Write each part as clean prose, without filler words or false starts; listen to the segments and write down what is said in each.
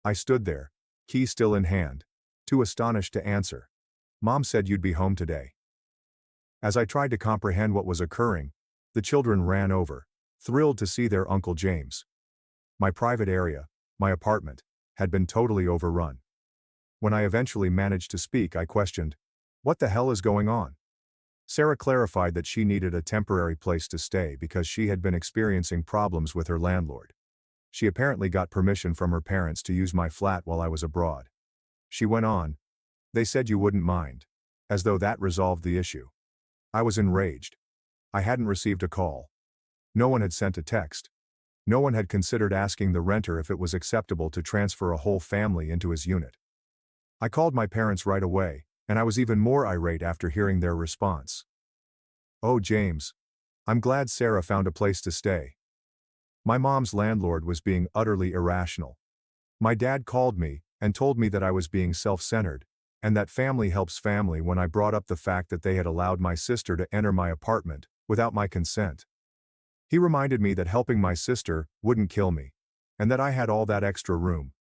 I stood there, key still in hand, too astonished to answer. Mom said you'd be home today. As I tried to comprehend what was occurring, the children ran over, thrilled to see their Uncle James. My private area, my apartment, had been totally overrun. When I eventually managed to speak, I questioned, "What the hell is going on?" Sarah clarified that she needed a temporary place to stay because she had been experiencing problems with her landlord. She apparently got permission from her parents to use my flat while I was abroad. She went on, "They said you wouldn't mind." As though that resolved the issue. I was enraged. I hadn't received a call. No one had sent a text. No one had considered asking the renter if it was acceptable to transfer a whole family into his unit. I called my parents right away, and I was even more irate after hearing their response. "Oh, James. I'm glad Sarah found a place to stay." My mom's landlord was being utterly irrational. My dad called me and told me that I was being self-centered, and that family helps family when I brought up the fact that they had allowed my sister to enter my apartment without my consent. He reminded me that helping my sister wouldn't kill me, and that I had all that extra room.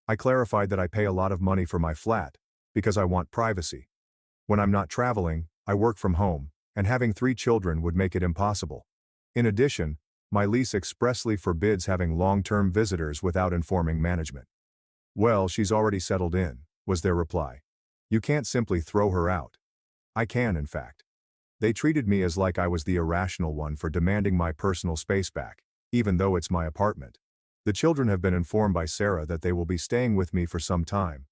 I clarified that I pay a lot of money for my flat, because I want privacy. When I'm not traveling, I work from home, and having 3 children would make it impossible. In addition, my lease expressly forbids having long-term visitors without informing management. "Well, she's already settled in," was their reply. "You can't simply throw her out." I can, in fact. They treated me as like I was the irrational one for demanding my personal space back, even though it's my apartment. The children have been informed by Sarah that they will be staying with me for some time,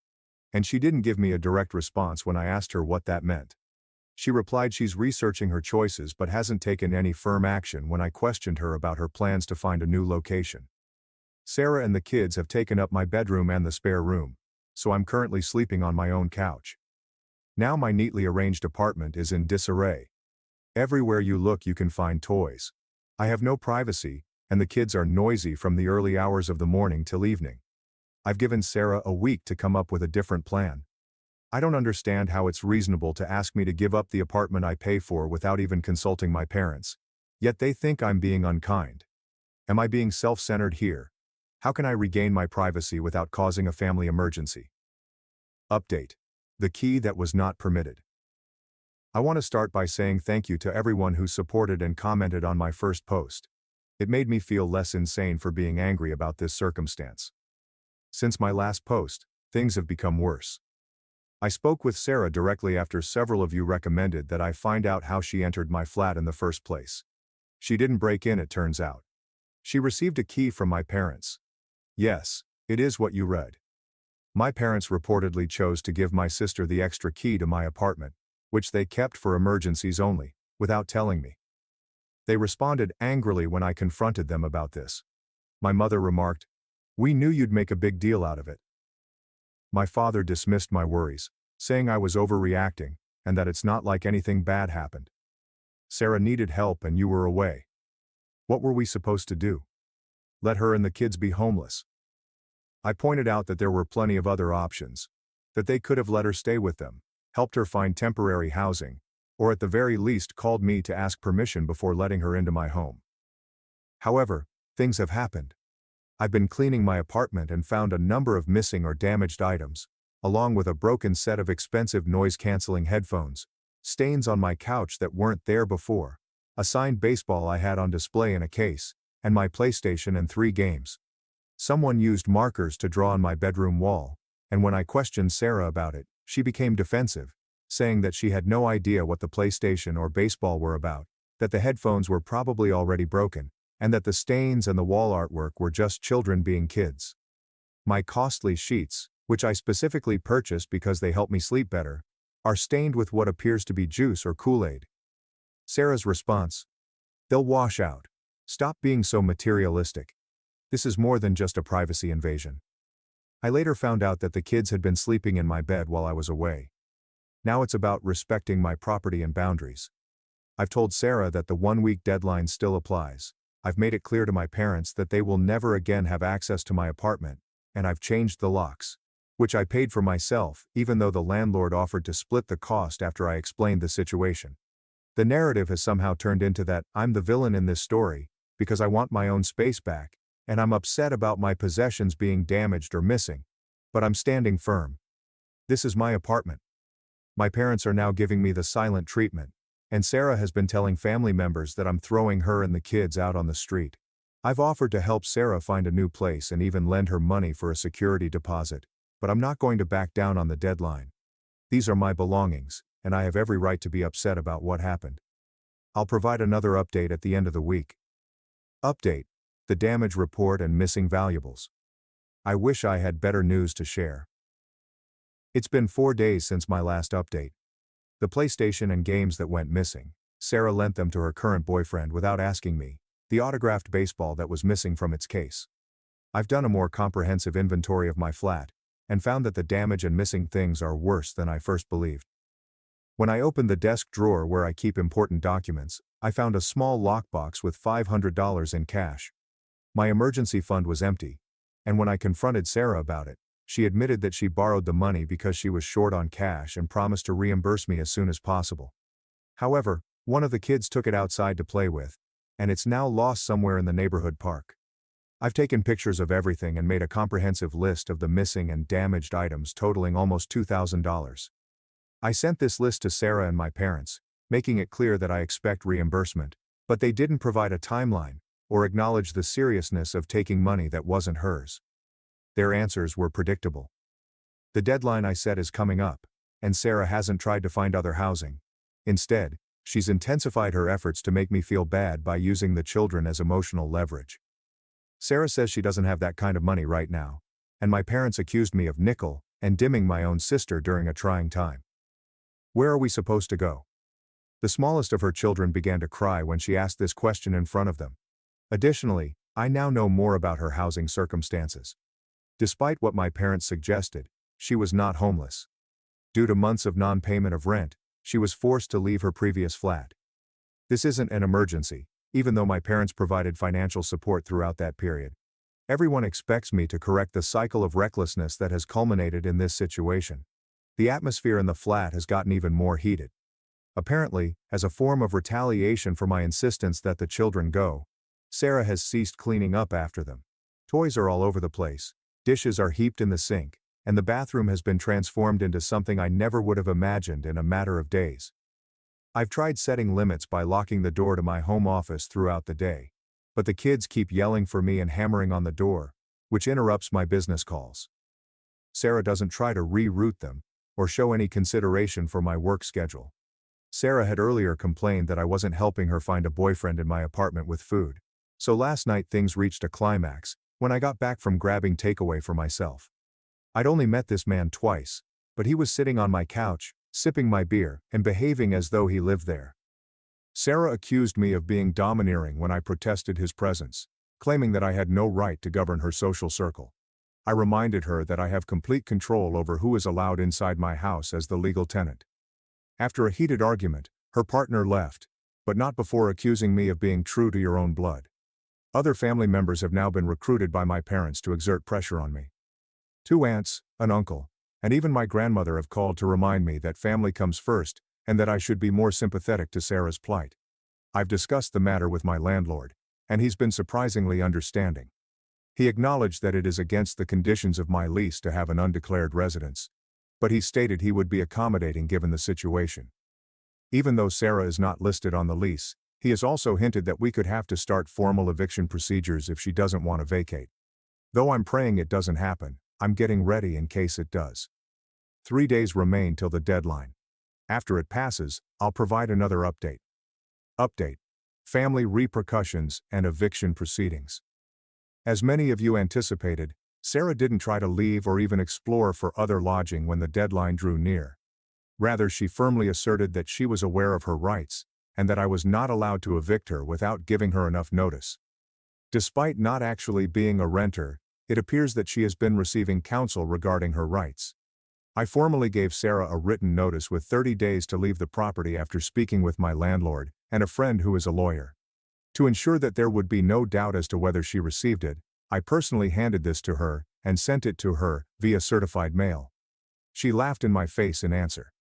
and she didn't give me a direct response when I asked her what that meant. She replied she's researching her choices but hasn't taken any firm action when I questioned her about her plans to find a new location. Sarah and the kids have taken up my bedroom and the spare room, so I'm currently sleeping on my own couch. Now my neatly arranged apartment is in disarray. Everywhere you look you can find toys. I have no privacy, and the kids are noisy from the early hours of the morning till evening. I've given Sarah a week to come up with a different plan. I don't understand how it's reasonable to ask me to give up the apartment I pay for without even consulting my parents. Yet they think I'm being unkind. Am I being self-centered here? How can I regain my privacy without causing a family emergency? Update. The key that was not permitted. I want to start by saying thank you to everyone who supported and commented on my first post. It made me feel less insane for being angry about this circumstance. Since my last post, things have become worse. I spoke with Sarah directly after several of you recommended that I find out how she entered my flat in the first place. She didn't break in, it turns out. She received a key from my parents. Yes, it is what you read. My parents reportedly chose to give my sister the extra key to my apartment, which they kept for emergencies only, without telling me. They responded angrily when I confronted them about this. My mother remarked, "We knew you'd make a big deal out of it." My father dismissed my worries, saying I was overreacting, and that it's not like anything bad happened. Sarah needed help and you were away. What were we supposed to do? Let her and the kids be homeless? I pointed out that there were plenty of other options, that they could have let her stay with them, helped her find temporary housing, or at the very least called me to ask permission before letting her into my home. However, things have happened. I've been cleaning my apartment and found a number of missing or damaged items, along with a broken set of expensive noise-canceling headphones, stains on my couch that weren't there before, a signed baseball I had on display in a case, and my PlayStation and 3 games. Someone used markers to draw on my bedroom wall, and when I questioned Sarah about it, she became defensive, saying that she had no idea what the PlayStation or baseball were about, that the headphones were probably already broken, and that the stains and the wall artwork were just children being kids. My costly sheets, which I specifically purchased because they help me sleep better, are stained with what appears to be juice or Kool-Aid. Sarah's response: "They'll wash out. Stop being so materialistic. This is more than just a privacy invasion." I later found out that the kids had been sleeping in my bed while I was away. Now it's about respecting my property and boundaries. I've told Sarah that the 1-week deadline still applies. I've made it clear to my parents that they will never again have access to my apartment, and I've changed the locks, which I paid for myself, even though the landlord offered to split the cost after I explained the situation. The narrative has somehow turned into that I'm the villain in this story, because I want my own space back, and I'm upset about my possessions being damaged or missing, But I'm standing firm. This is my apartment. My parents are now giving me the silent treatment, and Sarah has been telling family members that I'm throwing her and the kids out on the street. I've offered to help Sarah find a new place and even lend her money for a security deposit, but I'm not going to back down on the deadline. These are my belongings, and I have every right to be upset about what happened. I'll provide another update at the end of the week. Update: the damage report and missing valuables. I wish I had better news to share. It's been 4 days since my last update. The PlayStation and games that went missing, Sarah lent them to her current boyfriend without asking me, the autographed baseball that was missing from its case. I've done a more comprehensive inventory of my flat, and found that the damage and missing things are worse than I first believed. When I opened the desk drawer where I keep important documents, I found a small lockbox with $500 in cash. My emergency fund was empty, and when I confronted Sarah about it, she admitted that she borrowed the money because she was short on cash and promised to reimburse me as soon as possible. However, one of the kids took it outside to play with, and it's now lost somewhere in the neighborhood park. I've taken pictures of everything and made a comprehensive list of the missing and damaged items totaling almost $2,000. I sent this list to Sarah and my parents, making it clear that I expect reimbursement, but they didn't provide a timeline or acknowledge the seriousness of taking money that wasn't hers. Their answers were predictable. The deadline I set is coming up, and Sarah hasn't tried to find other housing. Instead, she's intensified her efforts to make me feel bad by using the children as emotional leverage. Sarah says she doesn't have that kind of money right now, and my parents accused me of nickel and dimming my own sister during a trying time. Where are we supposed to go? The smallest of her children began to cry when she asked this question in front of them. Additionally, I now know more about her housing circumstances. Despite what my parents suggested, she was not homeless. Due to months of non-payment of rent, she was forced to leave her previous flat. This isn't an emergency, even though my parents provided financial support throughout that period. Everyone expects me to correct the cycle of recklessness that has culminated in this situation. The atmosphere in the flat has gotten even more heated. Apparently, as a form of retaliation for my insistence that the children go, Sarah has ceased cleaning up after them. Toys are all over the place, dishes are heaped in the sink, and the bathroom has been transformed into something I never would have imagined in a matter of days. I've tried setting limits by locking the door to my home office throughout the day, but the kids keep yelling for me and hammering on the door, which interrupts my business calls. Sarah doesn't try to reroute them or show any consideration for my work schedule. Sarah had earlier complained that I wasn't helping her find a boyfriend in my apartment with food. So last night things reached a climax when I got back from grabbing takeaway for myself. I'd only met this man twice, but he was sitting on my couch, sipping my beer, and behaving as though he lived there. Sarah accused me of being domineering when I protested his presence, claiming that I had no right to govern her social circle. I reminded her that I have complete control over who is allowed inside my house as the legal tenant. After a heated argument, her partner left, but not before accusing me of being true to your own blood. Other family members have now been recruited by my parents to exert pressure on me. 2 aunts, an uncle, and even my grandmother have called to remind me that family comes first and that I should be more sympathetic to Sarah's plight. I've discussed the matter with my landlord, and he's been surprisingly understanding. He acknowledged that it is against the conditions of my lease to have an undeclared residence, but he stated he would be accommodating given the situation. Even though Sarah is not listed on the lease, he has also hinted that we could have to start formal eviction procedures if she doesn't want to vacate. Though I'm praying it doesn't happen, I'm getting ready in case it does. 3 days remain till the deadline. After it passes, I'll provide another update. Update: family repercussions and eviction proceedings. As many of you anticipated, Sarah didn't try to leave or even explore for other lodging when the deadline drew near. Rather, she firmly asserted that she was aware of her rights, and that I was not allowed to evict her without giving her enough notice. Despite not actually being a renter, it appears that she has been receiving counsel regarding her rights. I formally gave Sarah a written notice with 30 days to leave the property after speaking with my landlord and a friend who is a lawyer. To ensure that there would be no doubt as to whether she received it, I personally handed this to her and sent it to her via certified mail. She laughed in my face in answer.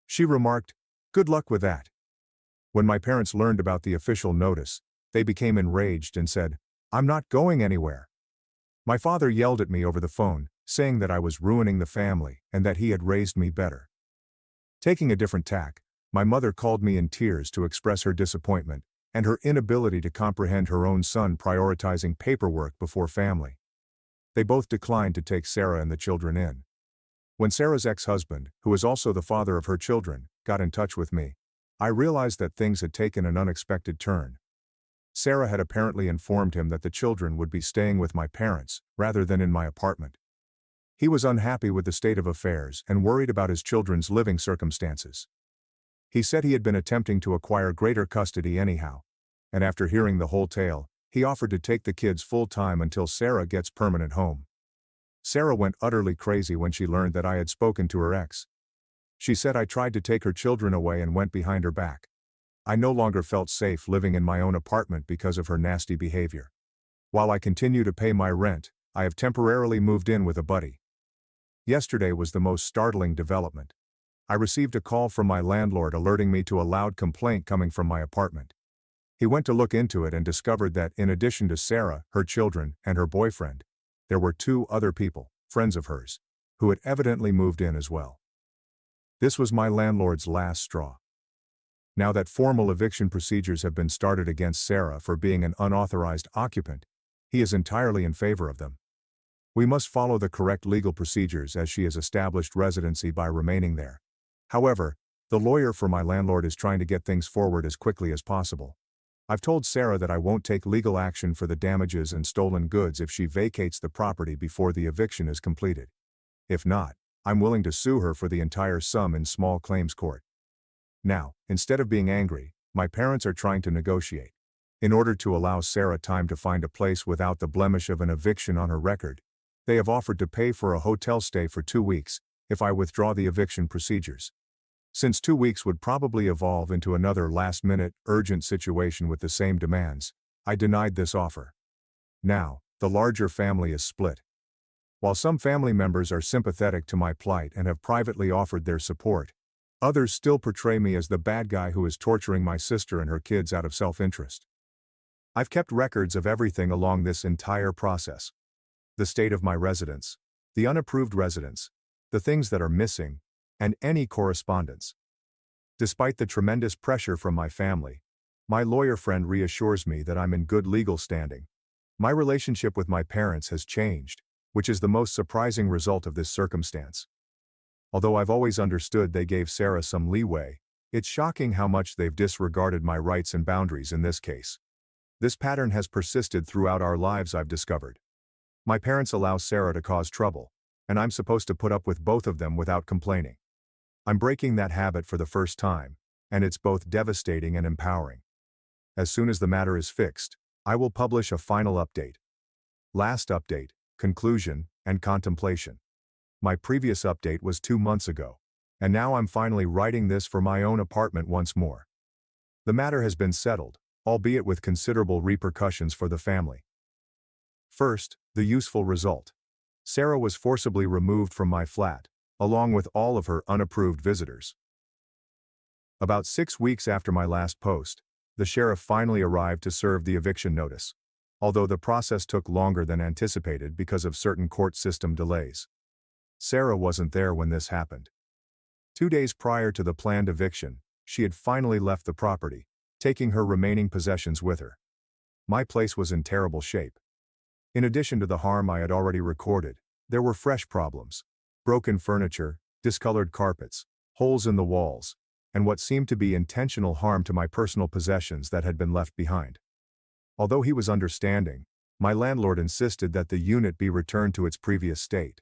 She remarked, "Good luck with that." When my parents learned about the official notice, they became enraged and said, "I'm not going anywhere." My father yelled at me over the phone, saying that I was ruining the family and that he had raised me better. Taking a different tack, my mother called me in tears to express her disappointment and her inability to comprehend her own son prioritizing paperwork before family. They both declined to take Sarah and the children in. When Sarah's ex-husband, who is also the father of her children, got in touch with me, I realized that things had taken an unexpected turn. Sarah had apparently informed him that the children would be staying with my parents, rather than in my apartment. He was unhappy with the state of affairs and worried about his children's living circumstances. He said he had been attempting to acquire greater custody anyhow, and after hearing the whole tale, he offered to take the kids full-time until Sarah gets permanent home. Sarah went utterly crazy when she learned that I had spoken to her ex. She said I tried to take her children away and went behind her back. I no longer felt safe living in my own apartment because of her nasty behavior. While I continue to pay my rent, I have temporarily moved in with a buddy. Yesterday was the most startling development. I received a call from my landlord alerting me to a loud complaint coming from my apartment. He went to look into it and discovered that, in addition to Sarah, her children, and her boyfriend, there were 2 other people, friends of hers, who had evidently moved in as well. This was my landlord's last straw. Now that formal eviction procedures have been started against Sarah for being an unauthorized occupant, he is entirely in favor of them. We must follow the correct legal procedures as she has established residency by remaining there. However, the lawyer for my landlord is trying to get things forward as quickly as possible. I've told Sarah that I won't take legal action for the damages and stolen goods if she vacates the property before the eviction is completed. If not, I'm willing to sue her for the entire sum in small claims court. Now, instead of being angry, my parents are trying to negotiate. In order to allow Sarah time to find a place without the blemish of an eviction on her record, they have offered to pay for a hotel stay for 2 weeks if I withdraw the eviction procedures. Since 2 weeks would probably evolve into another last-minute, urgent situation with the same demands, I denied this offer. Now, the larger family is split. While some family members are sympathetic to my plight and have privately offered their support, others still portray me as the bad guy who is torturing my sister and her kids out of self-interest. I've kept records of everything along this entire process. The state of my residence, the unapproved residence, the things that are missing, and any correspondence. Despite the tremendous pressure from my family, my lawyer friend reassures me that I'm in good legal standing. My relationship with my parents has changed, which is the most surprising result of this circumstance. Although I've always understood they gave Sarah some leeway, it's shocking how much they've disregarded my rights and boundaries in this case. This pattern has persisted throughout our lives, I've discovered. My parents allow Sarah to cause trouble, and I'm supposed to put up with both of them without complaining. I'm breaking that habit for the first time, and it's both devastating and empowering. As soon as the matter is fixed, I will publish a final update. Last update, conclusion, and contemplation. My previous update was 2 months ago, and now I'm finally writing this for my own apartment once more. The matter has been settled, albeit with considerable repercussions for the family. First, the useful result. Sarah was forcibly removed from my flat, along with all of her unapproved visitors. About 6 weeks after my last post, the sheriff finally arrived to serve the eviction notice, although the process took longer than anticipated because of certain court system delays. Sarah wasn't there when this happened. 2 days prior to the planned eviction, she had finally left the property, taking her remaining possessions with her. My place was in terrible shape. In addition to the harm I had already recorded, there were fresh problems: broken furniture, discolored carpets, holes in the walls, and what seemed to be intentional harm to my personal possessions that had been left behind. Although he was understanding, my landlord insisted that the unit be returned to its previous state.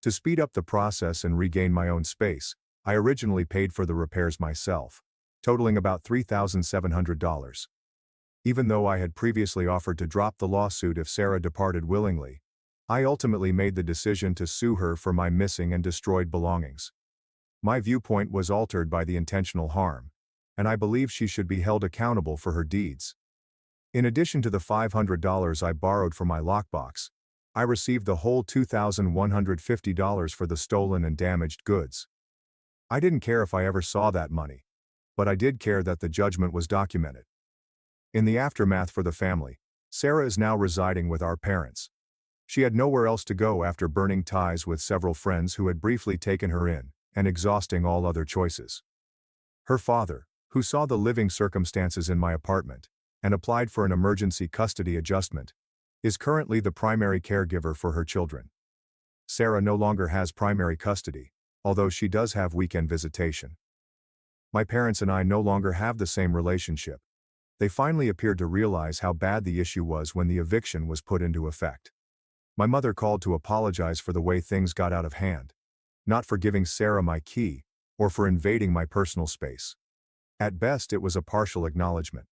To speed up the process and regain my own space, I originally paid for the repairs myself, totaling about $3,700. Even though I had previously offered to drop the lawsuit if Sarah departed willingly, I ultimately made the decision to sue her for my missing and destroyed belongings. My viewpoint was altered by the intentional harm, and I believe she should be held accountable for her deeds. In addition to the $500 I borrowed for my lockbox, I received the whole $2,150 for the stolen and damaged goods. I didn't care if I ever saw that money, but I did care that the judgment was documented. In the aftermath for the family, Sarah is now residing with our parents. She had nowhere else to go after burning ties with several friends who had briefly taken her in, and exhausting all other choices. Her father, who saw the living circumstances in my apartment, and applied for an emergency custody adjustment, is currently the primary caregiver for her children. Sarah no longer has primary custody, although she does have weekend visitation. My parents and I no longer have the same relationship. They finally appeared to realize how bad the issue was when the eviction was put into effect. My mother called to apologize for the way things got out of hand, not for giving Sarah my key, or for invading my personal space. At best, it was a partial acknowledgement.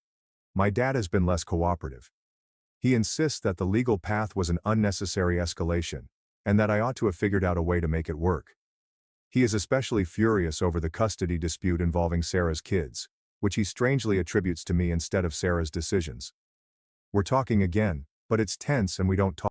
My dad has been less cooperative. He insists that the legal path was an unnecessary escalation, and that I ought to have figured out a way to make it work. He is especially furious over the custody dispute involving Sarah's kids, which he strangely attributes to me instead of Sarah's decisions. We're talking again, but it's tense and we don't talk.